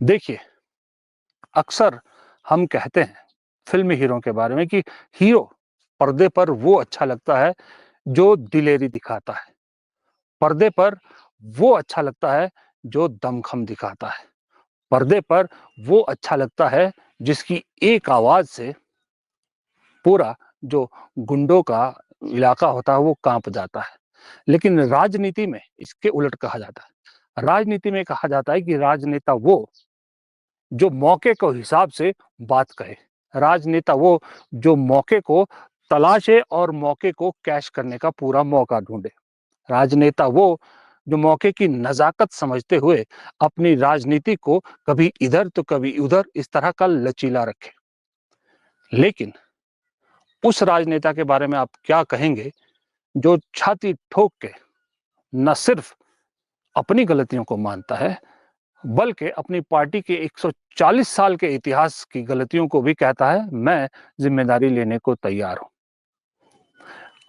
देखिए, अक्सर हम कहते हैं फ़िल्मी हीरो के बारे में कि हीरो पर्दे पर वो अच्छा लगता है जो दिलेरी दिखाता है। पर्दे पर वो अच्छा लगता है जो दमख़म दिखाता है। पर्दे पर वो अच्छा लगता है जिसकी एक आवाज़ से पूरा जो गुंडों का इलाका होता है वो काँप जाता है। लेकिन राजनीति में इसके उलट कहा जाता है। राजनीति में कहा जाता है कि राजनेता वो जो मौके को हिसाब से बात कहे। राजनेता वो जो मौके को तलाशे और मौके को कैश करने का पूरा मौका ढूँढे। राजनेता वो जो मौके की नज़ाकत समझते हुए अपनी राजनीति को कभी इधर तो कभी उधर इस तरह का लचीला रखे। लेकिन उस राजनेता के बारे में आप क्या कहेंगे जो छाती ठोक के न सिर्फ अपनी गलतियों को मानता है बल्कि अपनी पार्टी के 140 साल के इतिहास की गलतियों को भी कहता है मैं जिम्मेदारी लेने को तैयार हूं।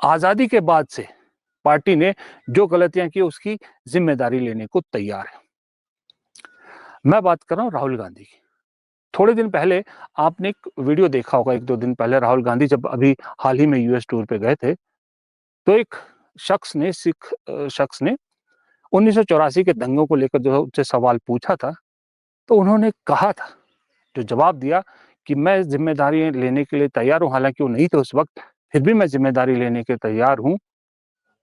आजादी के बाद से पार्टी ने जो गलतियां की उसकी जिम्मेदारी लेने को तैयार है। मैं बात कर रहा हूं राहुल गांधी की। थोड़े दिन पहले आपने एक वीडियो देखा होगा, एक दो दिन पहले राहुल गांधी जब अभी हाल ही में यूएस टूर पे गए थे तो एक सिख शख्स ने 1984 के दंगों को लेकर जो उनसे सवाल पूछा था तो उन्होंने कहा था, जो जवाब दिया कि मैं ज़िम्मेदारी लेने के लिए तैयार हूँ, हालाँकि वो नहीं थे उस वक़्त, फिर भी मैं ज़िम्मेदारी लेने के तैयार हूँ।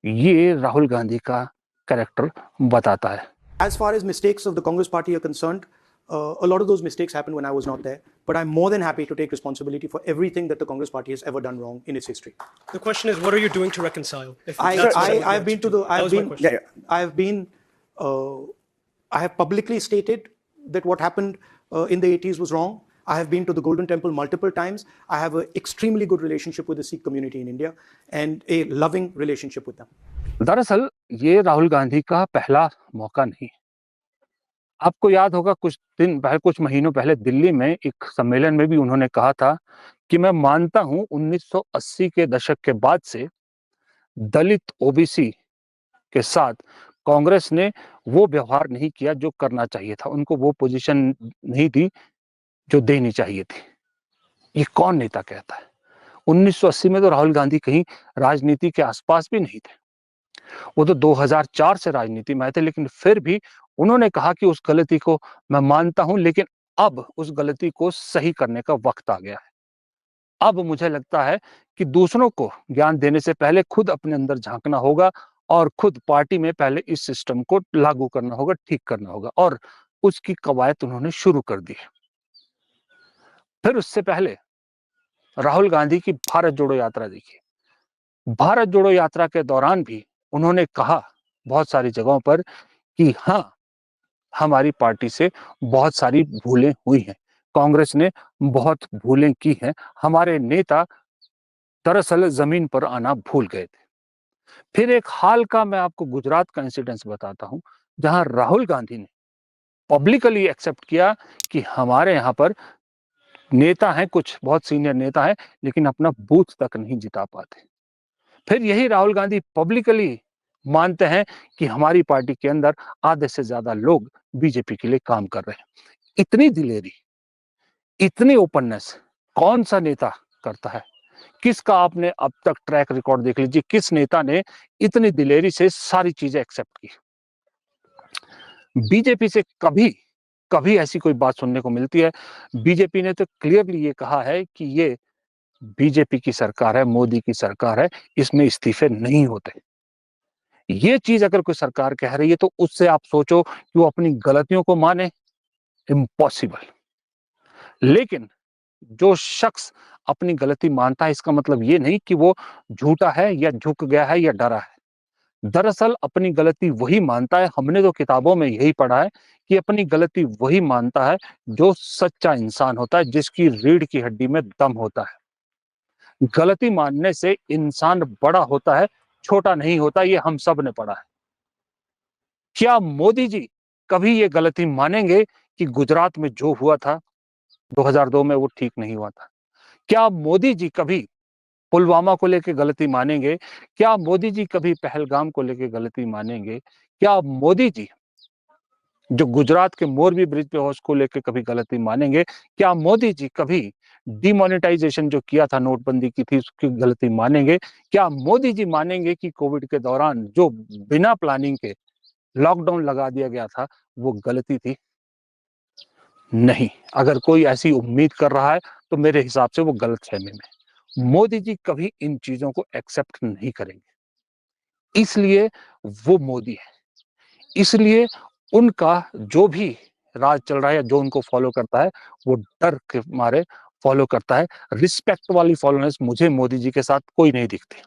ये राहुल गांधी का कैरेक्टर बताता है। As far as mistakes of the Congress party are concerned, a lot of those mistakes happened when I was not there. But I'm more than happy to take responsibility for everything that the Congress party has ever done wrong in its history. The question is, what are you doing to reconcile? I've been to the, I have publicly stated that what happened in the 80s was wrong. I have been to the Golden Temple multiple times. I have an extremely good relationship with the Sikh community in India and a loving relationship with them. दरअसल ये राहुल गांधी का पहला मौका नहीं है। आपको याद होगा कुछ महीनों पहले दिल्ली में एक सम्मेलन में भी उन्होंने कहा था कि मैं मानता हूँ 1980 के दशक के बाद से दलित ओबीसी के साथ कांग्रेस ने वो व्यवहार नहीं किया जो करना चाहिए था। उनको वो पोजीशन नहीं दी जो देनी चाहिए थी। ये कौन नेता कहता है? 1980 में तो राहुल गांधी कहीं राजनीति के आसपास भी नहीं थे। वो तो 2004 से राजनीति में आए थे, लेकिन फिर भी उन्होंने कहा कि उस गलती को मैं मानता हूं, लेकिन अब उस गलती को सही करने का वक्त आ गया है। अब मुझे लगता है कि दूसरों को ज्ञान देने से पहले खुद अपने अंदर झांकना होगा और खुद पार्टी में पहले इस सिस्टम को लागू करना होगा, ठीक करना होगा, और उसकी कवायद उन्होंने शुरू कर दी है। फिर उससे पहले राहुल गांधी की भारत जोड़ो यात्रा देखिए। भारत जोड़ो यात्रा के दौरान भी उन्होंने कहा बहुत सारी जगहों पर कि हाँ, हमारी पार्टी से बहुत सारी भूलें हुई हैं, कांग्रेस ने बहुत भूलें की हैं, हमारे नेता दरअसल जमीन पर आना भूल गए थे। फिर एक हाल का मैं आपको गुजरात का इंसिडेंस बताता हूं, जहां राहुल गांधी ने पब्लिकली एक्सेप्ट किया कि हमारे यहाँ पर नेता हैं, कुछ बहुत सीनियर नेता हैं, लेकिन अपना बूथ तक नहीं जिता पाते। फिर यही राहुल गांधी पब्लिकली मानते हैं कि हमारी पार्टी के अंदर आधे से ज्यादा लोग बीजेपी के लिए काम कर रहे हैं। इतनी दिलेरी, इतनी ओपननेस कौन सा नेता करता है? किसका आपने अब तक ट्रैक रिकॉर्ड देख लीजिए, किस नेता ने इतनी दिलेरी से सारी चीजें एक्सेप्ट की? बीजेपी से कभी कभी ऐसी कोई बात सुनने को मिलती है? बीजेपी ने तो क्लियरली ये कहा है कि ये बीजेपी की सरकार है, मोदी की सरकार है, इसमें इस्तीफे नहीं होते। ये चीज अगर कोई सरकार कह रही है तो उससे आप सोचो कि वो अपनी गलतियों को माने। इम्पॉसिबल। लेकिन जो शख्स अपनी गलती मानता है, इसका मतलब ये नहीं कि वो झूठा है या झुक गया है या डरा है। दरअसल अपनी गलती वही मानता है, हमने तो किताबों में यही पढ़ा है कि अपनी गलती वही मानता है जो सच्चा इंसान होता है, जिसकी रीढ़ की हड्डी में दम होता है। गलती मानने से इंसान बड़ा होता है, छोटा नहीं होता, ये हम सब ने पढ़ा है। क्या मोदी जी कभी ये गलती मानेंगे कि गुजरात में जो हुआ था 2002 में वो ठीक नहीं हुआ था? क्या मोदी जी कभी पुलवामा को लेके गलती मानेंगे? क्या मोदी जी कभी पहलगाम को लेके गलती मानेंगे? क्या मोदी जी जो गुजरात के मोरबी ब्रिज पे हौस को लेकर कभी गलती मानेंगे? क्या मोदी जी कभी डिमोनेटाइजेशन जो किया था, नोटबंदी की थी, उसकी गलती मानेंगे? क्या मोदी जी मानेंगे कि कोविड के दौरान जो बिना प्लानिंग के लॉकडाउन लगा दिया गया था, वो गलती थी? नहीं। अगर कोई ऐसी उम्मीद कर रहा है तो मेरे हिसाब से वो गलतफहमी में। मोदी जी कभी इन चीजों को एक्सेप्ट नहीं करेंगे, इसलिए वो मोदी है। इसलिए उनका जो भी राज चल रहा है या जो उनको फॉलो करता है, वो डर के मारे फॉलो करता है। रिस्पेक्ट वाली फॉलोनेस मुझे मोदी जी के साथ कोई नहीं दिखती।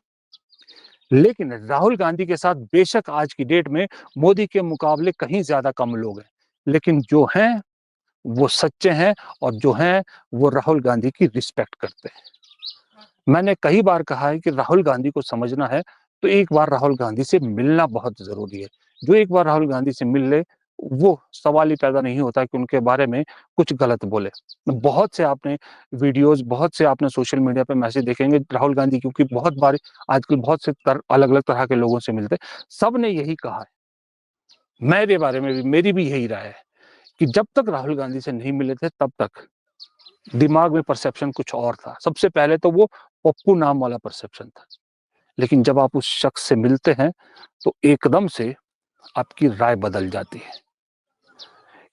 लेकिन राहुल गांधी के साथ बेशक आज की डेट में मोदी के मुकाबले कहीं ज्यादा कम लोग हैं, लेकिन जो हैं वो सच्चे हैं, और जो हैं वो राहुल गांधी की रिस्पेक्ट करते हैं। मैंने कई बार कहा है कि राहुल गांधी को समझना है तो एक बार राहुल गांधी से मिलना बहुत जरूरी है। जो एक बार राहुल गांधी से मिल ले, वो सवाल ही पैदा नहीं होता कि उनके बारे में कुछ गलत बोले। बहुत से आपने वीडियोस, बहुत से आपने सोशल मीडिया पे मैसेज देखेंगे राहुल गांधी, क्योंकि बहुत बार आजकल बहुत से अलग अलग तरह के लोगों से मिलते, सब ने यही कहा है, मेरे बारे में भी मेरी भी यही राय है कि जब तक राहुल गांधी से नहीं मिले थे तब तक दिमाग में परसेप्शन कुछ और था। सबसे पहले तो वो पप्पू नाम वाला परसेप्शन था, लेकिन जब आप उस शख्स से मिलते हैं तो एकदम से आपकी राय बदल जाती है,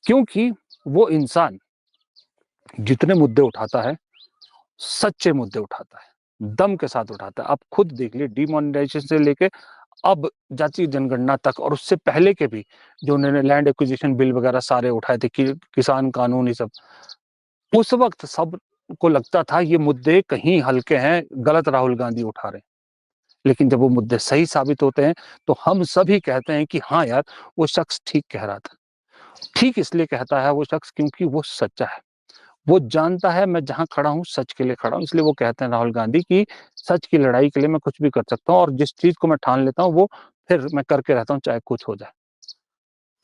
क्योंकि वो इंसान जितने मुद्दे उठाता है, सच्चे मुद्दे उठाता है, दम के साथ उठाता है। आप खुद देख लिए, डिमोनेटाइजेशन से लेके अब जातीय जनगणना तक, और उससे पहले के भी जो उन्होंने लैंड एक्विजिशन बिल वगैरह सारे उठाए थे, किसान कानून, ये सब, उस वक्त सबको लगता था ये मुद्दे कहीं हल्के हैं, गलत राहुल गांधी उठा रहे हैं। लेकिन जब वो मुद्दे सही साबित होते हैं तो हम सभी कहते हैं कि हाँ यार, वो शख्स ठीक कह रहा था। ठीक इसलिए कहता है वो शख्स क्योंकि वो सच्चा है। वो जानता है मैं जहां खड़ा हूं सच के लिए खड़ा हूं, इसलिए वो कहते हैं राहुल गांधी की सच की लड़ाई के लिए मैं कुछ भी कर सकता हूं, और जिस चीज को मैं ठान लेता हूं वो फिर मैं करके रहता हूं, चाहे कुछ हो जाए।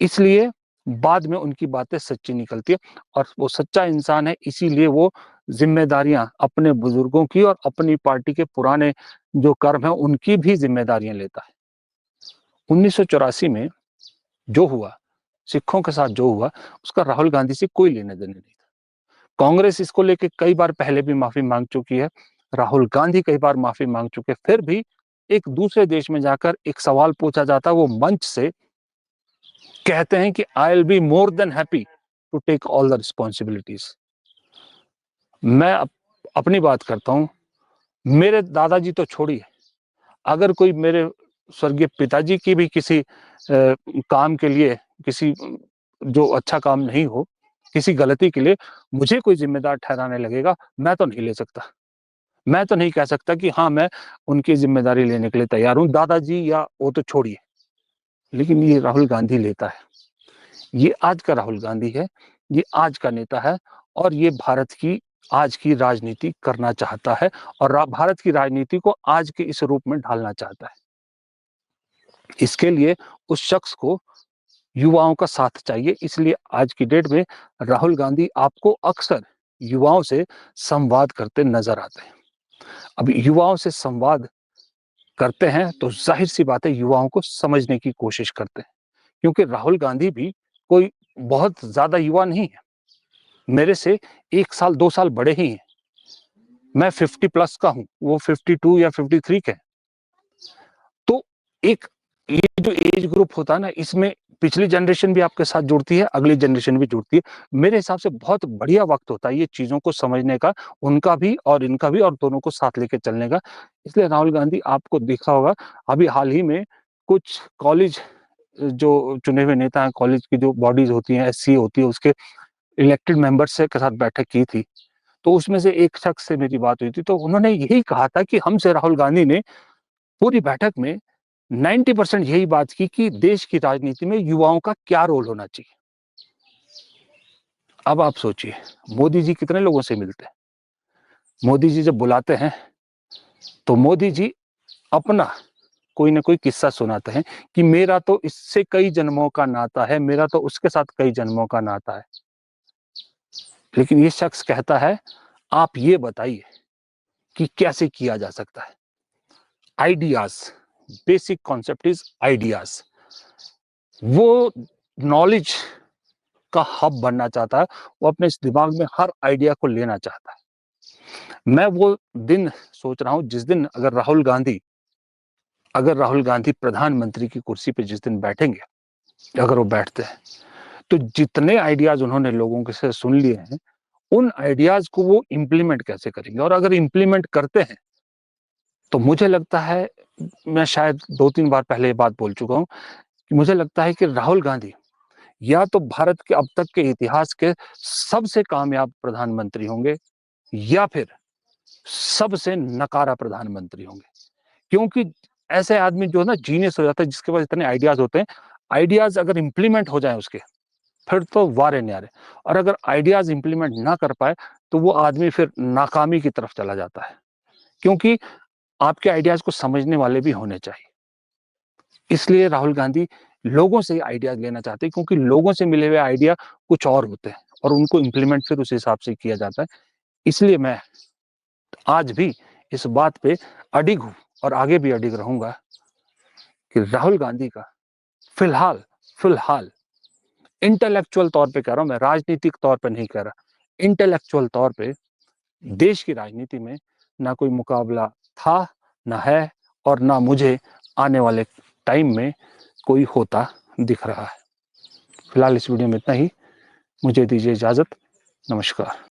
इसलिए बाद में उनकी बातें सच्ची निकलती है, और वो सच्चा इंसान है, इसीलिए वो जिम्मेदारियां अपने बुजुर्गों की और अपनी पार्टी के पुराने जो कर्म है उनकी भी जिम्मेदारियां लेता है। 1984 में जो हुआ, सिखों के साथ जो हुआ, उसका राहुल गांधी से कोई लेना देना नहीं था। कांग्रेस इसको लेके कई बार पहले भी माफी मांग चुकी है, राहुल गांधी कई बार माफी मांग चुके, फिर भी एक दूसरे देश में जाकर एक सवाल पूछा जाता, वो मंच से कहते हैं कि I will be more than happy to take all the responsibilities. मैं अपनी बात करता हूं, मेरे दादाजी तो छोड़िए, अगर कोई मेरे स्वर्गीय पिताजी की भी किसी काम के लिए, किसी जो अच्छा काम नहीं हो, किसी गलती के लिए मुझे कोई जिम्मेदार ठहराने लगेगा, मैं तो नहीं ले सकता। मैं तो नहीं कह सकता कि हाँ मैं उनकी जिम्मेदारी लेने के लिए तैयार हूं, दादाजी या वो तो छोड़िए। लेकिन ये राहुल गांधी लेता है, ये आज का राहुल गांधी है, ये आज का नेता है, और ये भारत की आज की राजनीति करना चाहता है, और भारत की राजनीति को आज के इस रूप में ढालना चाहता है। इसके लिए उस शख्स को युवाओं का साथ चाहिए, इसलिए आज की डेट में राहुल गांधी आपको अक्सर युवाओं से संवाद करते नजर आते हैं। अब युवाओं से संवाद करते हैं तो जाहिर सी बात है युवाओं को समझने की कोशिश करते हैं, क्योंकि राहुल गांधी भी कोई बहुत ज्यादा युवा नहीं है, मेरे से 1 साल 2 साल बड़े ही हैं। मैं 50+ का हूं, वो 52 या 53 के हैं। तो एक ये जो एज ग्रुप होता है ना, इसमें पिछली जनरेशन भी आपके साथ जुड़ती है, अगली जनरेशन भी जुड़ती है। मेरे हिसाब से बहुत बढ़िया वक्त होता है ये चीजों को समझने का, उनका भी और इनका भी, और दोनों को साथ लेके चलने का। इसलिए राहुल गांधी, आपको देखा होगा अभी हाल ही में कुछ कॉलेज, जो चुने हुए नेता हैं, कॉलेज की जो बॉडीज होती हैं, एससी होती है, उसके इलेक्टेड मेंबर्स से के साथ बैठक की थी। तो उसमें से एक शख्स से मेरी बात हुई थी, तो उन्होंने यही कहा था कि हमसे राहुल गांधी ने पूरी बैठक में 90% यही बात की कि देश की राजनीति में युवाओं का क्या रोल होना चाहिए। अब आप सोचिए, मोदी जी कितने लोगों से मिलते हैं? मोदी जी जब बुलाते हैं तो मोदी जी अपना कोई ना कोई किस्सा सुनाते हैं कि मेरा तो इससे कई जन्मों का नाता है, मेरा तो उसके साथ कई जन्मों का नाता है। लेकिन ये शख्स कहता है, आप ये बताइए कि कैसे किया जा सकता है। Ideas, basic concept is ideas. वो नॉलेज का हब बनना चाहता है, वो अपने इस दिमाग में हर आइडिया को लेना चाहता है। मैं वो दिन सोच रहा हूँ जिस दिन अगर राहुल गांधी प्रधानमंत्री की कुर्सी पे जिस दिन बैठेंगे, अगर वो बैठते हैं, तो जितने आइडियाज उन्होंने लोगों के से सुन लिए हैं, उन आइडियाज को वो इम्प्लीमेंट कैसे करेंगे। और अगर इम्प्लीमेंट करते हैं तो मुझे लगता है, मैं शायद 2-3 बार पहले ये बात बोल चुका हूँ कि मुझे लगता है कि राहुल गांधी या तो भारत के अब तक के इतिहास के सबसे कामयाब प्रधानमंत्री होंगे या फिर सबसे नकारा प्रधानमंत्री होंगे। क्योंकि ऐसे आदमी जो है ना जीनियस हो जाता है, जिसके पास इतने आइडियाज होते हैं, आइडियाज अगर इंप्लीमेंट हो जाए उसके, फिर तो वारे न्यारे। और अगर आइडियाज इंप्लीमेंट ना कर पाए तो वो आदमी फिर नाकामी की तरफ चला जाता है। क्योंकि आपके आइडियाज को समझने वाले भी होने चाहिए। इसलिए राहुल गांधी लोगों से आइडियाज लेना चाहते हैं, क्योंकि लोगों से मिले हुए आइडिया कुछ और होते हैं और उनको इंप्लीमेंट फिर उस हिसाब से किया जाता है। इसलिए मैं आज भी इस बात पे अडिग हूं और आगे भी अडिग रहूंगा कि राहुल गांधी का फिलहाल इंटेलेक्चुअल तौर पे कह रहा हूं मैं, राजनीतिक तौर पे नहीं कह रहा, इंटेलेक्चुअल तौर पे देश की राजनीति में ना कोई मुकाबला था, ना है और ना मुझे आने वाले टाइम में कोई होता दिख रहा है। फिलहाल इस वीडियो में इतना ही। मुझे दीजिए इजाजत। नमस्कार।